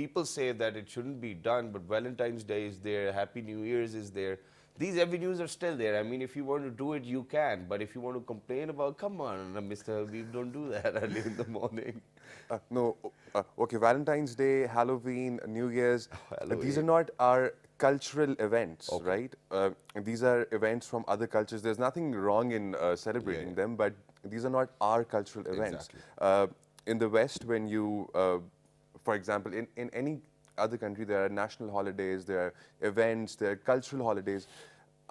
people say that it shouldn't be done, but Valentine's Day is there, Happy New Year's is there. These avenues are still there. I mean, if you want to do it, you can. But if you want to complain about, come on, Mr. Habib, don't do that early in the morning. No, okay, Valentine's Day, Halloween, New Year's, these are Halloween. not our cultural events, Okay. right? These are events from other cultures. There's nothing wrong in Yeah, celebrating yeah. them, but these are not our cultural events. Exactly. In the West, when you, for example, in any other country, there are national holidays, there are events, there are cultural holidays.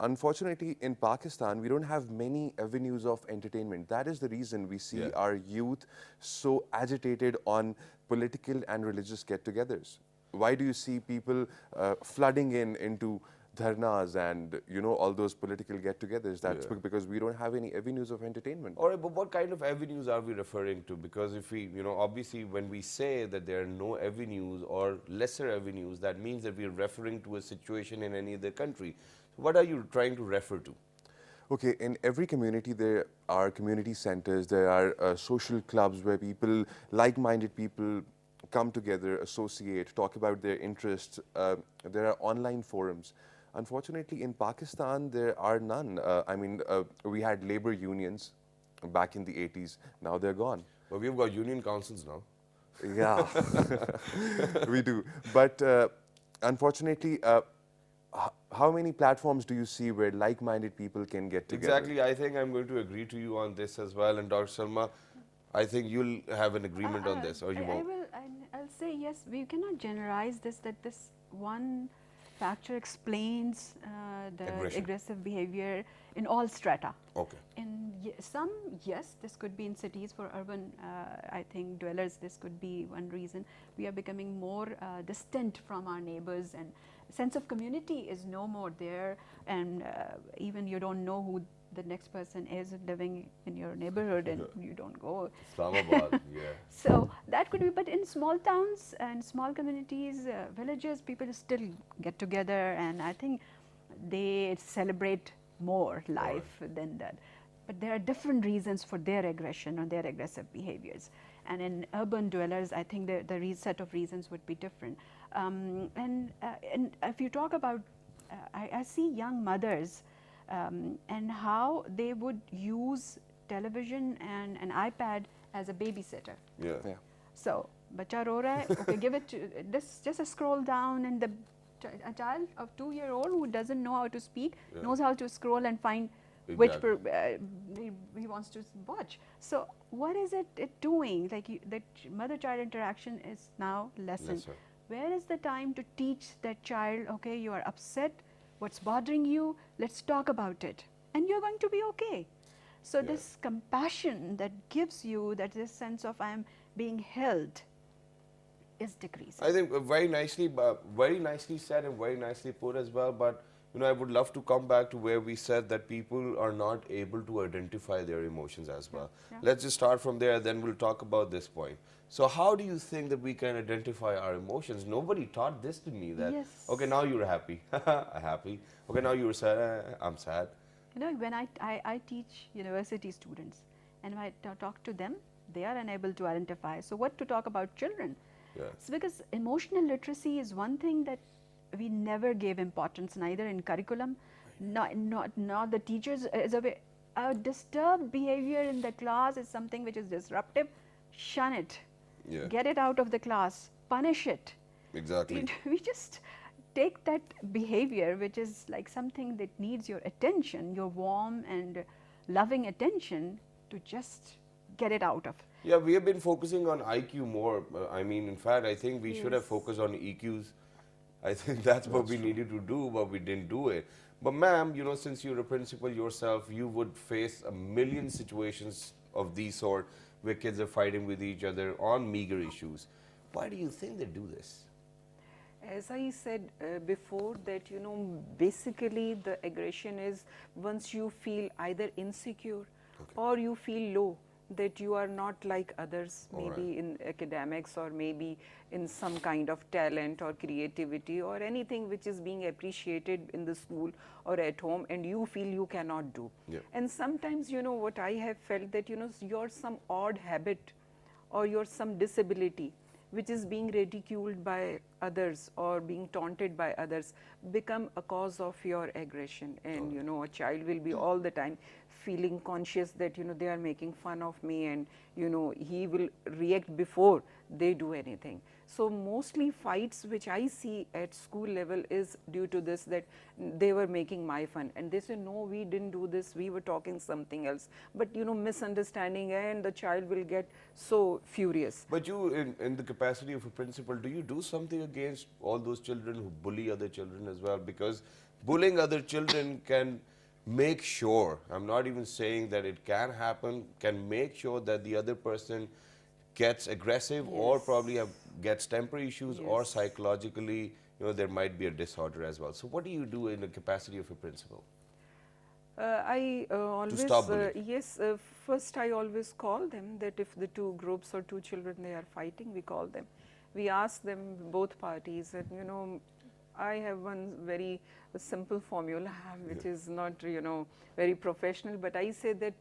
Unfortunately, in Pakistan, we don't have many avenues of entertainment. That is the reason we see Yeah. our youth so agitated on political and religious get-togethers. Why do you see people flooding into dharnas and all those political get-togethers? That's Yeah. because we don't have any avenues of entertainment. All right, but what kind of avenues are we referring to? Because if we, obviously when we say that there are no avenues or lesser avenues, that means that we're referring to a situation in any other country. So what are you trying to refer to? Okay, in every community there are community centers, there are social clubs where people, like-minded people, come together, associate, talk about their interests. There are online forums. Unfortunately, in Pakistan, there are none. We had labor unions back in the 80s. Now they're gone. Well, we've got union councils now. Yeah, we do. But unfortunately, how many platforms do you see where like-minded people can get together? Exactly, I think I'm going to agree to you on this as well. And Dr. Salma, I think you'll have an agreement on this, or you I won't. will. I'll say yes. We cannot generalize this. That this one factor explains the Aggression. aggressive behavior in all strata. Okay. In some, yes, this could be in cities for urban, I think, dwellers. This could be one reason. We are becoming more distant from our neighbors, and sense of community is no more there. And even you don't know who the next person is living in your neighborhood, and you don't go. Islamabad, yeah. So that could be, but in small towns and small communities, villages, people still get together, and I think they celebrate more life than that. But there are different reasons for their aggression or their aggressive behaviors. And in urban dwellers, I think the set of reasons would be different. And if you talk about, I see young mothers and how they would use television and an iPad as a babysitter. Yeah. Yeah. So, bacha ro raha hai, okay, give it to this. Just a scroll down, and a child of 2-year-old who doesn't know how to speak knows how to scroll and find which he wants to watch. So, what is it doing? Like that mother-child interaction is now lessened. Lesser. Where is the time to teach that child? Okay, you are upset. What's bothering you? Let's talk about it, and you're going to be okay. So this compassion that gives you that this sense of I am being held is decreasing. I think very nicely said and very nicely put as well. But I would love to come back to where we said that people are not able to identify their emotions as well. Yeah. Let's just start from there, then we'll talk about this point. So how do you think that we can identify our emotions? Nobody taught this to me that, Yes. okay, now you're happy, I'm happy. Okay, now you're sad, I'm sad. When I teach university students, and when I talk to them, they are unable to identify. So what to talk about children? Yeah. It's because emotional literacy is one thing that we never gave importance, neither in curriculum, not the teachers. A disturbed behavior in the class is something which is disruptive. Shun it. Yeah. Get it out of the class. Punish it. Exactly. We just take that behavior, which is like something that needs your attention, your warm and loving attention, to just get it out of. Yeah, we have been focusing on IQ more. In fact, I think we should have Yes. focused on EQs. I think that's what we needed to do, but we didn't do it. But ma'am, since you're a principal yourself, you would face a million situations of these sort where kids are fighting with each other on meager issues. Why do you think they do this? As I said before, that basically the aggression is once you feel either insecure or you feel low, that you are not like others, maybe in academics or maybe in some kind of talent or creativity or anything which is being appreciated in the school or at home, and you feel you cannot do. Yeah. And sometimes what I have felt that your some odd habit or your some disability which is being ridiculed by others or being taunted by others become a cause of your aggression. And you know, a child will be all the time feeling conscious that, you know, they are making fun of me, and you know, he will react before they do anything. So mostly fights which I see at school level is due to this, that they were making my fun and they say, no, we didn't do this, we were talking something else. But you know, misunderstanding, and the child will get so furious. But you, in the capacity of a principal, do you do something against all those children who bully other children as well? Because bullying other children can make sure, I'm not even saying that it can happen, can make sure that the other person gets aggressive or Yes. probably gets temper issues, or Yes. psychologically, you know, there might be a disorder as well. So what do you do in the capacity of a principal? I always, stop bullying. yes, first I always call them, that if the two groups or two children, they are fighting, we call them. We ask them, both parties, and you know, I have one very simple formula which is not, you know, very professional, but I say that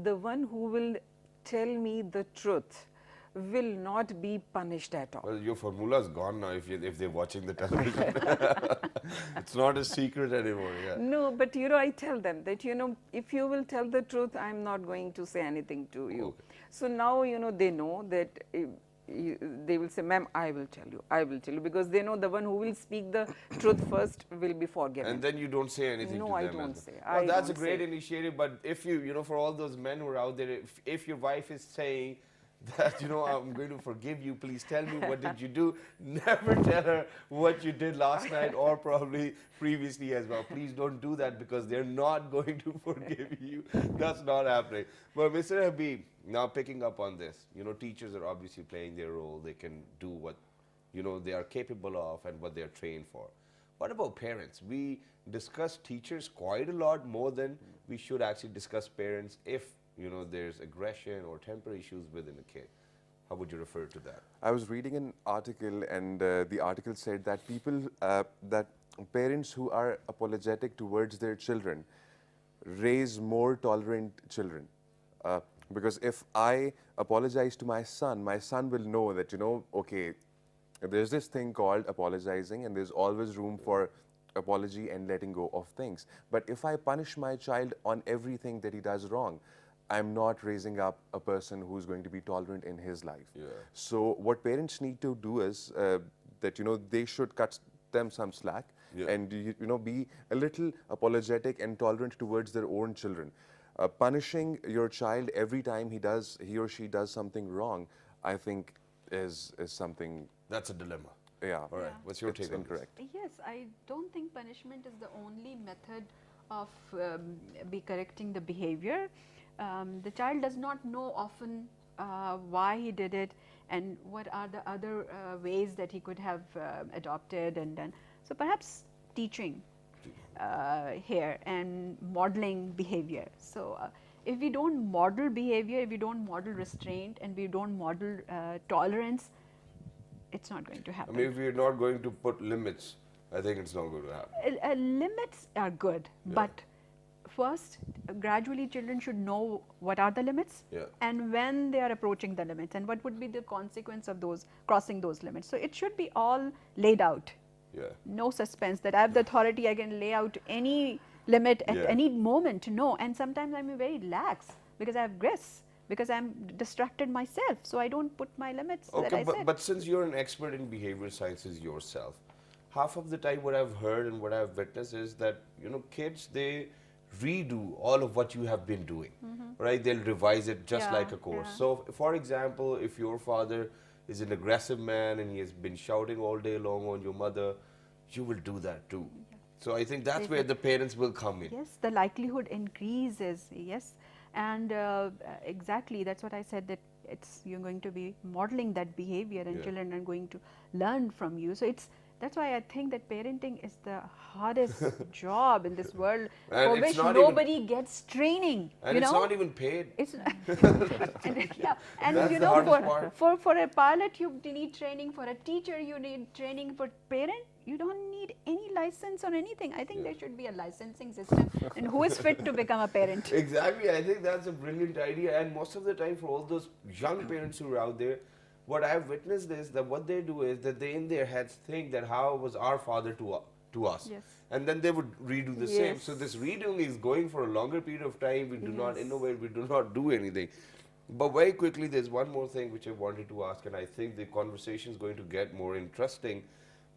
the one who will tell me the truth will not be punished at all. Well, your formula is gone now if they're watching the television. It's not a secret anymore. Yeah. No, but you know, I tell them that, you know, if you will tell the truth, I'm not going to say anything to you. Okay. So now, you know, they know that they will say, ma'am, I will tell you, because they know the one who will speak the truth first will be forgiven. And then you don't say anything No, to I them. don't as well. say. Well, I that's a don't great say. initiative. But if you know, for all those men who are out there, if your wife is saying that, you know, I'm going to forgive you, please tell me what did you do. Never tell her what you did last night or probably previously as well. Please don't do that, because they're not going to forgive you. That's not happening. But Mr. Habib, now picking up on this, you know, teachers are obviously playing their role. They can do what, you know, they are capable of and what they're trained for. What about parents? We discuss teachers quite a lot more than we should actually discuss parents if, you know, there's aggression or temper issues within a kid. How would you refer to that? I was reading an article, and the article said that that parents who are apologetic towards their children raise more tolerant children. Because if I apologize to my son will know that, you know, okay, there's this thing called apologizing, and there's always room for apology and letting go of things. But if I punish my child on everything that he does wrong, I'm not raising up a person who's going to be tolerant in his life. Yeah. So what parents need to do is that, you know, they should cut them some slack, Yeah. and you know, be a little apologetic and tolerant towards their own children. Punishing your child every time he or she does something wrong, I think is something. That's a dilemma. Yeah. All right. Yeah. What's your It's take on incorrect. Yes, I don't think punishment is the only method of be correcting the behavior. The child does not know often why he did it and what are the other ways that he could have adopted and done. So perhaps teaching here and modeling behavior. So if we don't model behavior, if we don't model restraint, and we don't model tolerance, it's not going to I happen. mean, if we're not going to put limits, I think it's not going to happen. Limits are good, but first, gradually children should know what are the limits Yeah. and when they are approaching the limits and what would be the consequence of those crossing those limits. So it should be all laid out. Yeah. No suspense that I have the authority, I can lay out any limit at Yeah. any moment. No, and sometimes I'm very lax because I have grace, because I'm distracted myself. So I don't put my limits that Okay, I set. but since you're an expert in behavioral sciences yourself, half of the time what I've heard and what I've witnessed is that, you know, kids, they redo all of what you have been doing, right? They'll revise it just Yeah, like a course. yeah. So, for example, if your father is an aggressive man and he has been shouting all day long on your mother, you will do that too. So I think that's where the parents will come in. Yes, the likelihood increases, yes. And exactly, that's what I said, that you're going to be modeling that behavior and Yeah. children are going to learn from you. So that's why I think that parenting is the hardest job in this world, And for it's which not even- nobody gets training. And you it's know? not even paid. It's and, yeah, and That's you the know, hardest part. for a pilot you need training, for a teacher you need training, for parent you don't need any license or anything. I think there should be a licensing system, and who is fit to become a parent? Exactly, I think that's a brilliant idea, and most of the time for all those young parents who are out there, what I've witnessed is that what they do is that they in their heads think that how was our father to us. Yes. And then they would redo the same. So Yes. this redoing is going for a longer period of time. We do not Yes. innovate, we do not do anything. But very quickly, there's one more thing which I wanted to ask, and I think the conversation is going to get more interesting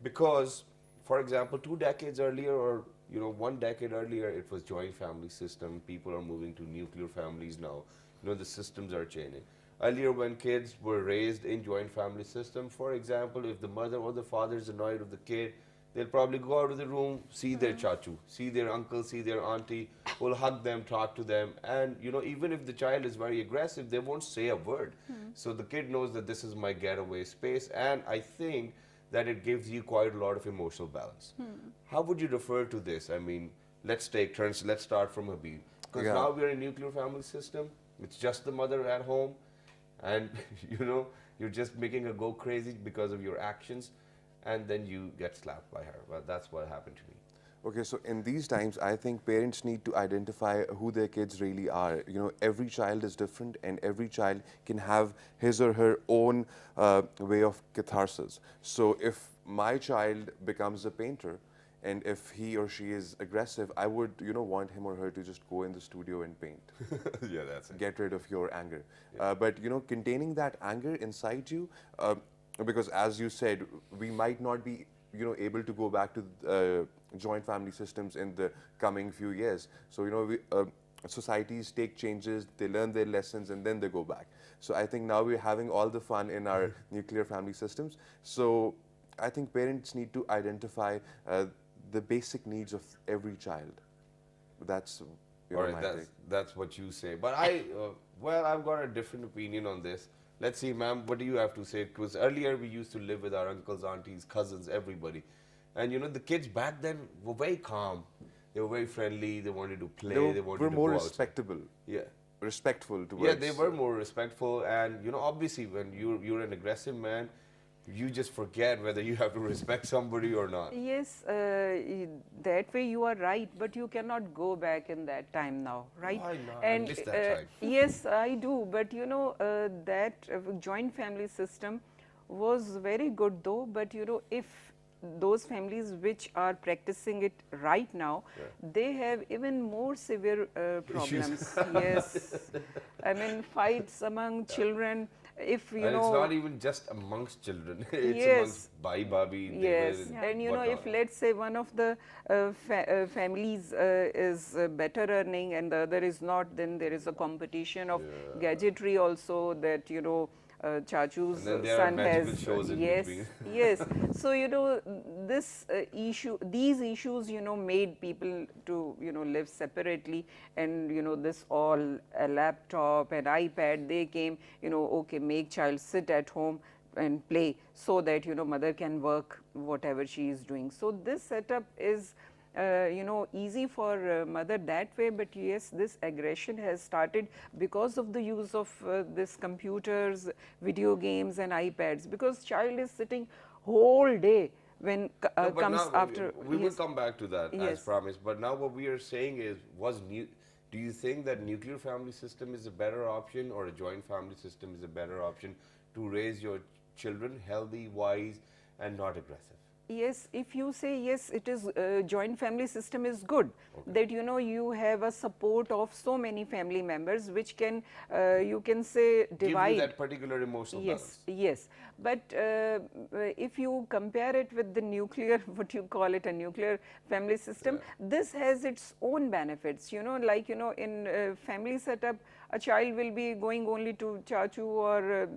because, for example, 2 decades earlier, or 1 decade earlier, it was joint family system. People are moving to nuclear families now. The systems are changing. Earlier, when kids were raised in joint family system, for example, if the mother or the father is annoyed with the kid, they'll probably go out of the room, see their chachu, see their uncle, see their auntie, will hug them, talk to them, and even if the child is very aggressive, they won't say a word. So the kid knows that this is my getaway space, and I think that it gives you quite a lot of emotional balance. How would you refer to this? I mean, let's take turns. Let's start from Habib. Because Yeah. now we're in a nuclear family system. It's just the mother at home, and you're just making her go crazy because of your actions, and then you get slapped by her. Well, that's what happened to me. Okay, so in these times, I think parents need to identify who their kids really are. Every child is different, and every child can have his or her own way of catharsis. So if my child becomes a painter, and if he or she is aggressive, I would, want him or her to just go in the studio and paint. Yeah, that's it. Get rid of your anger. But containing that anger inside you, because as you said, we might not be able to go back to joint family systems in the coming few years. So societies take changes, they learn their lessons, and then they go back. So I think now we're having all the fun in our nuclear family systems. So I think parents need to identify the basic needs of every child. That's All right, my that's, take. that's what you say. But I've got a different opinion on this. Let's see, ma'am, what do you have to say? Because earlier we used to live with our uncles, aunties, cousins, everybody. And the kids back then were very calm. They were very friendly. They wanted to play. They wanted We're to more go outside. respectable. Yeah. Respectful towards. Yeah, they were more respectful. And, obviously when you're an aggressive man, you just forget whether you have to respect somebody or not. Yes, that way you are right, but you cannot go back in that time now, right? Why not? I miss that time. Yes, I do, but that joint family system was very good though, but if those families which are practicing it right now, they have even more severe problems. Yes, I mean fights among children. If And it's not even just amongst children. It's Yes. amongst Bhai Babi. Yes, Devar, and whatnot. if let's say one of the families is better earning and the other is not, then there is a competition of gadgetry also that Chachu's And then there are son magical has. shows in Yes, between. yes. So this these issues made people to live separately, and this all a laptop and iPad they came. Okay, make child sit at home and play so that mother can work whatever she is doing. So this setup is easy for mother that way, but yes, this aggression has started because of the use of this computers, video games and iPads, because child is sitting whole day when No, but comes now after. we will Yes. come back to that as Yes. promised. But now what we are saying is, do you think that nuclear family system is a better option or a joint family system is a better option to raise your children healthy, wise, and not aggressive? Yes, if you say yes, it is joint family system is good. That you have a support of so many family members, which can you can say Give divide. you that particular emotional Yes, balance. yes. But if you compare it with the nuclear, what you call it, a nuclear family system, this has its own benefits. Like in family setup, a child will be going only to chachu or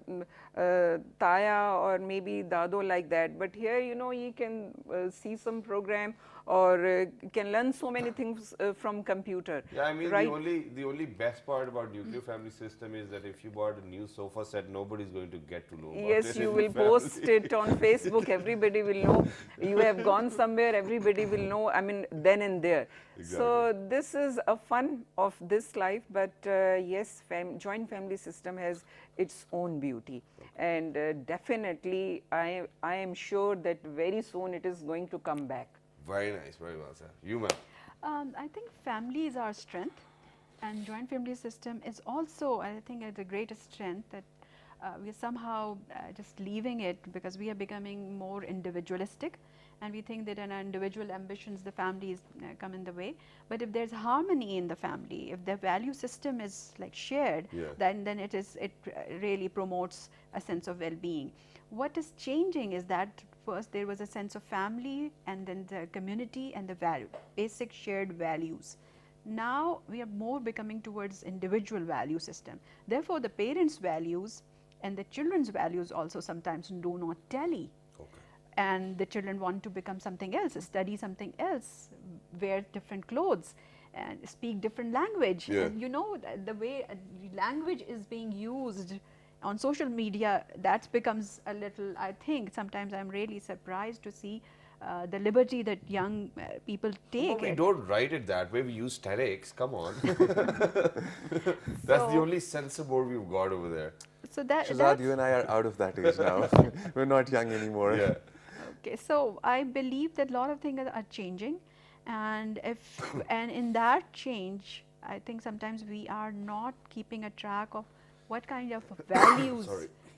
taya or maybe dado like that. But here, he can see some program or can learn so many things from computer. Yeah, I mean right? the only best part about nuclear family system is that if you bought a new sofa set, nobody's going to get to know about Yes, it. you in will the family. post it on Facebook. Everybody will know. You have gone somewhere. Everybody will know. I mean, then and there. So this is a fun of this life. But yes, joint family system has its own beauty, and definitely, I am sure that very soon it is going to come back. Very nice, very well said. You, ma'am. I think family is our strength, and joint family system is also, I think, the greatest strength that we're somehow just leaving it because we are becoming more individualistic, and we think that in our individual ambitions the families come in the way. But if there's harmony in the family, if the value system is like shared, then it really promotes a sense of well-being. What is changing is that first there was a sense of family, and then the community and the basic shared values. Now we are more becoming towards individual value system. Therefore, the parents' values and the children's values also sometimes do not tally. And the children want to become something else, study something else, wear different clothes, and speak different language. And you know, the way language is being used on social media, that becomes a little, I think, sometimes I'm really surprised to see the liberty that young people take. Well, we don't write it that way, we use TEDx, come on. That's the only censor board we've got over there. So that Shahzad, you and I are out of that age now. We're not young anymore. Yeah. Okay, so I believe that a lot of things are changing, and and in that change, I think sometimes we are not keeping a track of what kind of values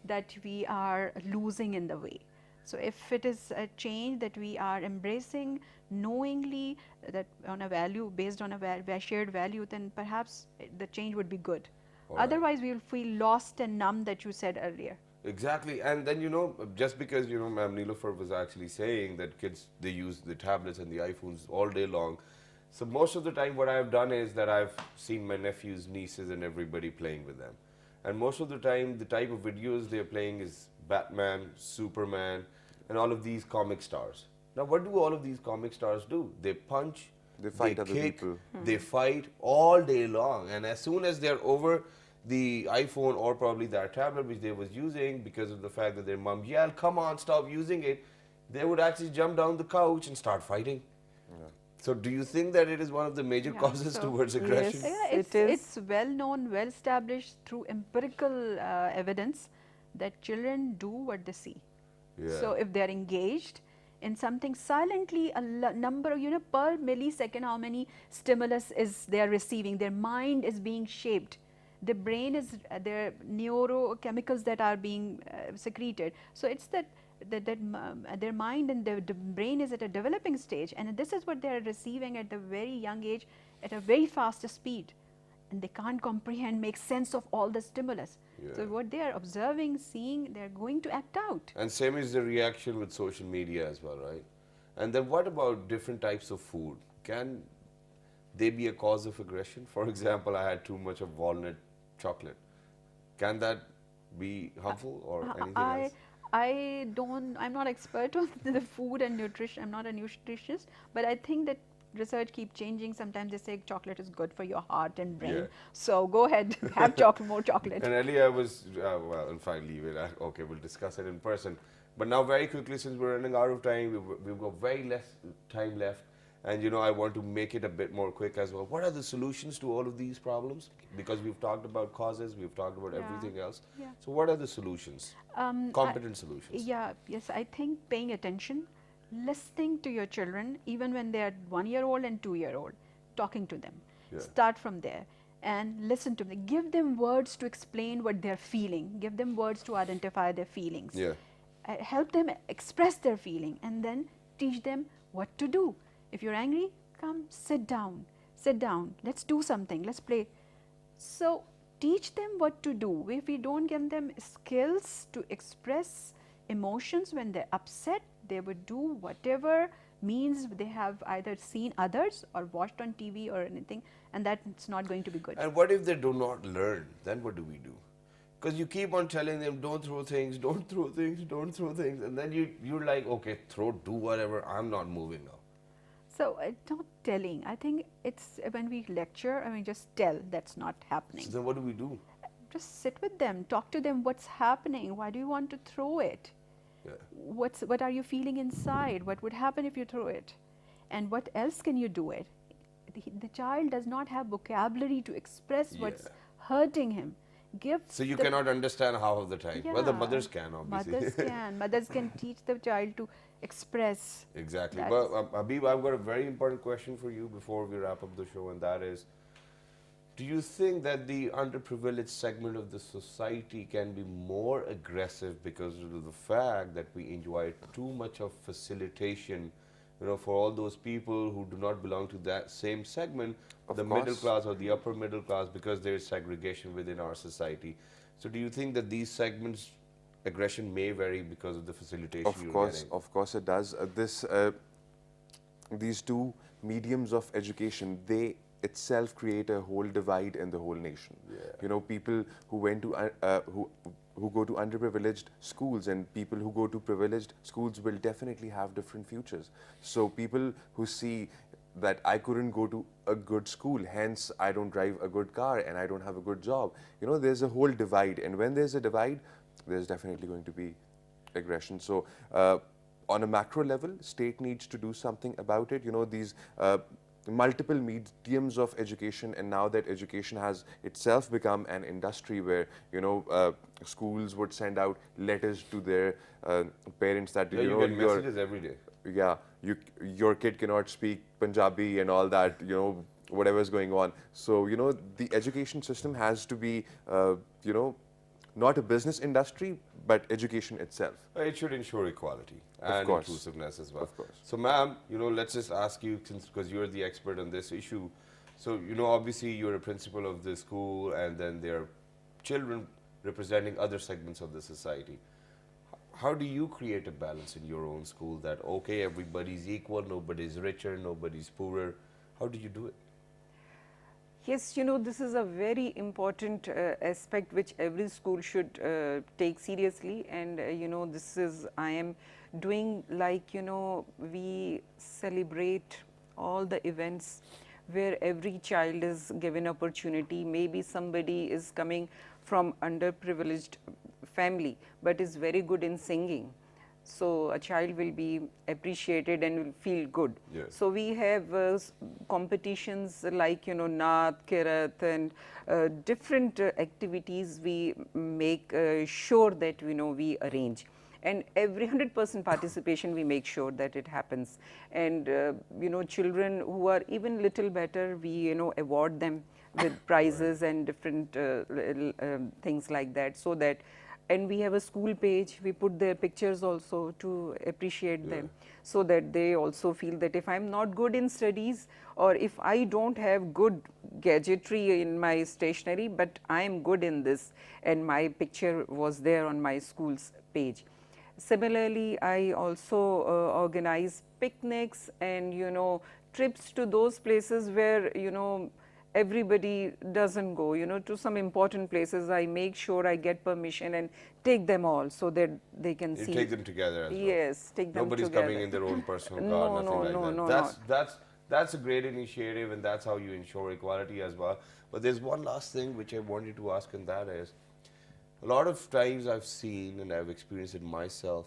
that we are losing in the way. So if it is a change that we are embracing knowingly, that on a value, based on a shared value, then perhaps the change would be good. Otherwise, we will feel lost and numb, that you said earlier. Exactly, and then, you know, just because, you know, Ma'am Nelofer was actually saying that kids, they use the tablets and the iPhones all day long. So most of the time what I've done is that I've seen my nephews, nieces and everybody playing with them. And most of the time the type of videos they're playing is Batman, Superman and all of these comic stars. Now what do all of these comic stars do? They punch, They fight they other kick, people. they fight all day long, and as soon as they're over the iPhone or probably that tablet which they was using, because of the fact that their mom yelled, come on, stop using it, they would actually jump down the couch and start fighting. So do you think that it is one of the major causes towards aggression? Yes. It's well known, well established through empirical evidence that children do what they see. So if they are engaged in something silently, a number, you know, per millisecond, how many stimulus is they are receiving, their mind is being shaped. The brain is, there are neurochemicals that are being secreted. So it's that their mind and the brain is at a developing stage, and this is what they are receiving at a very young age at a very fast speed, and they can't comprehend, make sense of all the stimulus. So what they are observing, seeing, they are going to act out. And same is the reaction with social media as well, right? And then what about different types of food? Can they be a cause of aggression? For example, I had too much of walnut chocolate. Can that be harmful or anything else? I'm not expert on the food and nutrition, I'm not a nutritionist, but I think that research keeps changing. Sometimes they say chocolate is good for your heart and brain. So go ahead, have more chocolate. And earlier I was, well, in fact, leave it. Okay, we'll discuss it in person. But now very quickly, since we're running out of time, we've got very less time left. And, you know, I want to make it a bit more quick as well. What are the solutions to all of these problems? Because we've talked about causes, we've talked about everything else. So what are the solutions? Competent solutions. Yes, I think paying attention, listening to your children, even when they are 1-year-old and 2-year-old, talking to them. Start from there and listen to them. Give them words to explain what they're feeling. Give them words to identify their feelings. Help them express their feeling, and then teach them what to do. If you're angry, come sit down, let's do something, let's play. So teach them what to do. If we don't give them skills to express emotions when they're upset, they would do whatever means they have either seen others or watched on TV or anything, and that's not going to be good. And what if they do not learn? Then what do we do? Because you keep on telling them, don't throw things, don't throw things, don't throw things, and then you're like, okay, do whatever, I'm not moving now. So not telling. I think it's when we lecture, I mean, just tell, that's not happening. So then what do we do? Just sit with them, talk to them, what's happening, why do you want to throw it? What are you feeling inside? What would happen if you throw it? And what else can you do it? The child does not have vocabulary to express what's hurting him. So you cannot understand half of the time. Well, the mothers can, obviously. Mothers can teach the child to express. Exactly. But Habib, I've got a very important question for you before we wrap up the show, and that is, Do you think that the underprivileged segment of the society can be more aggressive because of the fact that we enjoy too much of facilitation, for all those people who do not belong to that same segment, Of the middle course. class or the upper middle class, because there is segregation within our society. So do you think that these segments aggression may vary because of the facilitation you're getting? Of course it does. These two mediums of education, they itself create a whole divide in the whole nation. Yeah. People who went to who go to underprivileged schools and people who go to privileged schools will definitely have different futures. So people who see that I couldn't go to a good school, hence I don't drive a good car and I don't have a good job. There's a whole divide, and when there's a divide, there's definitely going to be aggression. So on a macro level, state needs to do something about it. These multiple mediums of education, and now that education has itself become an industry where schools would send out letters to their parents that Yeah, you get messages every day. yeah, your kid cannot speak Punjabi and all that, whatever's going on. So, the education system has to be, not a business industry, but education itself. It should ensure equality and course. inclusiveness as well. Of course. So, ma'am, let's just ask you, because you're the expert on this issue. So, obviously you're a principal of the school, and then there are children representing other segments of the society. How do you create a balance in your own school that, okay, everybody's equal, nobody's richer, nobody's poorer? How do you do it? Yes, this is a very important aspect which every school should take seriously, and this is, I am doing, like, we celebrate all the events where every child is given opportunity. Maybe somebody is coming from underprivileged family but is very good in singing, so a child will be appreciated and will feel good. Yes. So we have competitions like Naat, Kirat, and different activities we make sure that we arrange, and every 100% participation we make sure that it happens. And children who are even little better, we award them with prizes and different things like that, so that. And we have a school page, we put their pictures also to appreciate them, so that they also feel that if I'm not good in studies, or if I don't have good gadgetry in my stationery, but I am good in this, and my picture was there on my school's page. Similarly, I also organize picnics and trips to those places where everybody doesn't go, to some important places. I make sure I get permission and take them all, so that they can see. You take them together as well. Yes, take them Nobody's together. coming in their own personal No, car, nothing no, like no, that. no, That's a great initiative, and that's how you ensure equality as well. But there's one last thing which I wanted to ask, and that is, a lot of times I've seen and I've experienced it myself,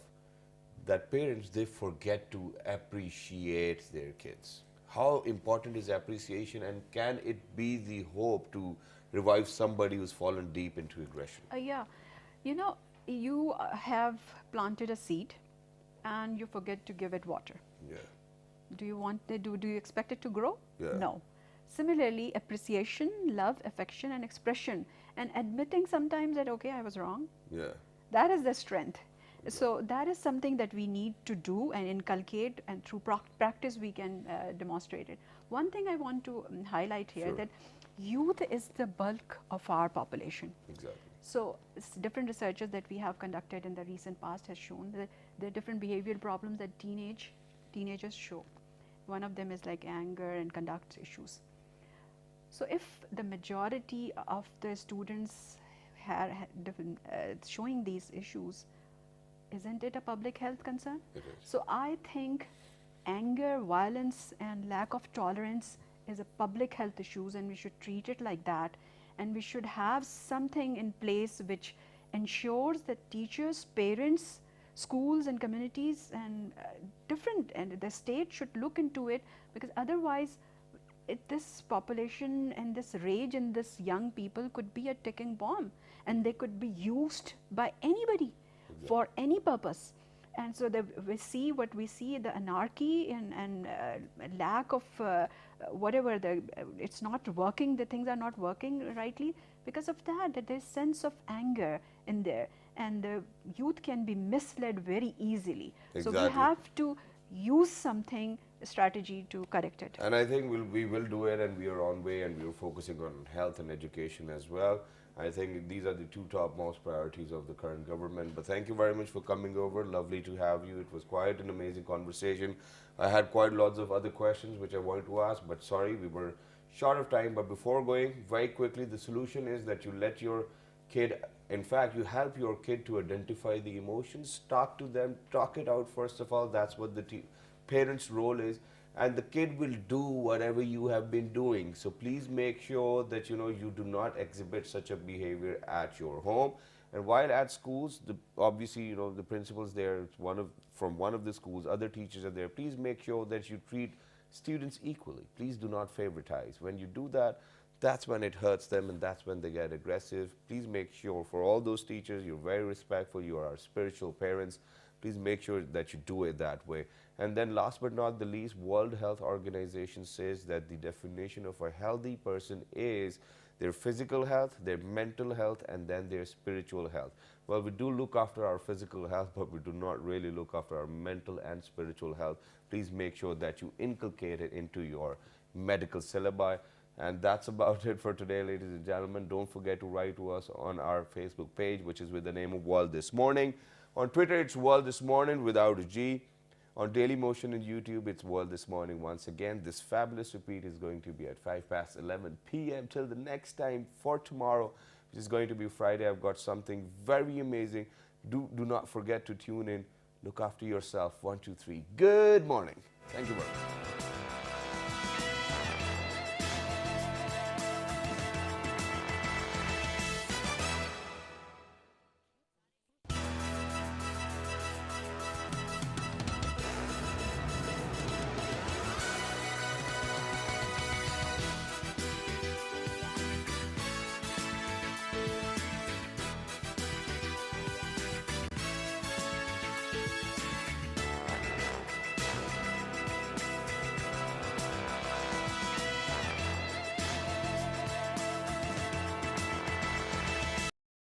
that parents, they forget to appreciate their kids. How important is appreciation, and can it be the hope to revive somebody who's fallen deep into aggression? Yeah, you have planted a seed and you forget to give it water. Yeah. Do you expect it to grow? Yeah. No. Similarly, appreciation, love, affection, and expression, and admitting sometimes that, okay, I was wrong. Yeah. That is the strength. So that is something that we need to do and inculcate, and through practice we can demonstrate it. One thing I want to highlight here, Sure. that youth is the bulk of our population. Exactly. So different researches that we have conducted in the recent past has shown that there are different behavioral problems that teenagers show. One of them is like anger and conduct issues. So if the majority of the students are showing these issues, isn't it a public health concern? It is. So I think anger, violence, and lack of tolerance is a public health issue, and we should treat it like that. And we should have something in place which ensures that teachers, parents, schools, and communities, and and the state should look into it, because otherwise this population and this rage in this young people could be a ticking bomb, and they could be used by anybody for any purpose. And so we see what we see, the anarchy and lack of whatever, it's not working, the things are not working rightly because of that there's sense of anger in there, and the youth can be misled very easily. So we Exactly. have to use something, strategy to correct it. And I think we will do it, and we are on way, and we are focusing on health and education as well. I think these are the two topmost priorities of the current government. But thank you very much for coming over. Lovely to have you. It was quite an amazing conversation. I had quite lots of other questions which I wanted to ask, but sorry, we were short of time. But before going, very quickly, the solution is that you let your kid, in fact, you help your kid to identify the emotions, talk to them, talk it out first of all. That's what the parents' role is, and the kid will do whatever you have been doing. So please make sure that you do not exhibit such a behavior at your home. And while at schools, obviously the principals there, from one of the schools, other teachers are there. Please make sure that you treat students equally. Please do not favoritize. When you do that, that's when it hurts them, and that's when they get aggressive. Please make sure, for all those teachers, you're very respectful, you are our spiritual parents. Please make sure that you do it that way. And then last but not the least, World Health Organization says that the definition of a healthy person is their physical health, their mental health, and then their spiritual health. Well, we do look after our physical health, but we do not really look after our mental and spiritual health. Please make sure that you inculcate it into your medical syllabi. And that's about it for today, ladies and gentlemen. Don't forget to write to us on our Facebook page, which is with the name of World This Morning. On Twitter, it's World This Morning without a G. On Daily Motion and YouTube, it's World This Morning once again. This fabulous repeat is going to be at 11 p.m. Till the next time for tomorrow, which is going to be Friday. I've got something very amazing. Do not forget to tune in. Look after yourself. 1, 2, 3. Good morning. Thank you very much.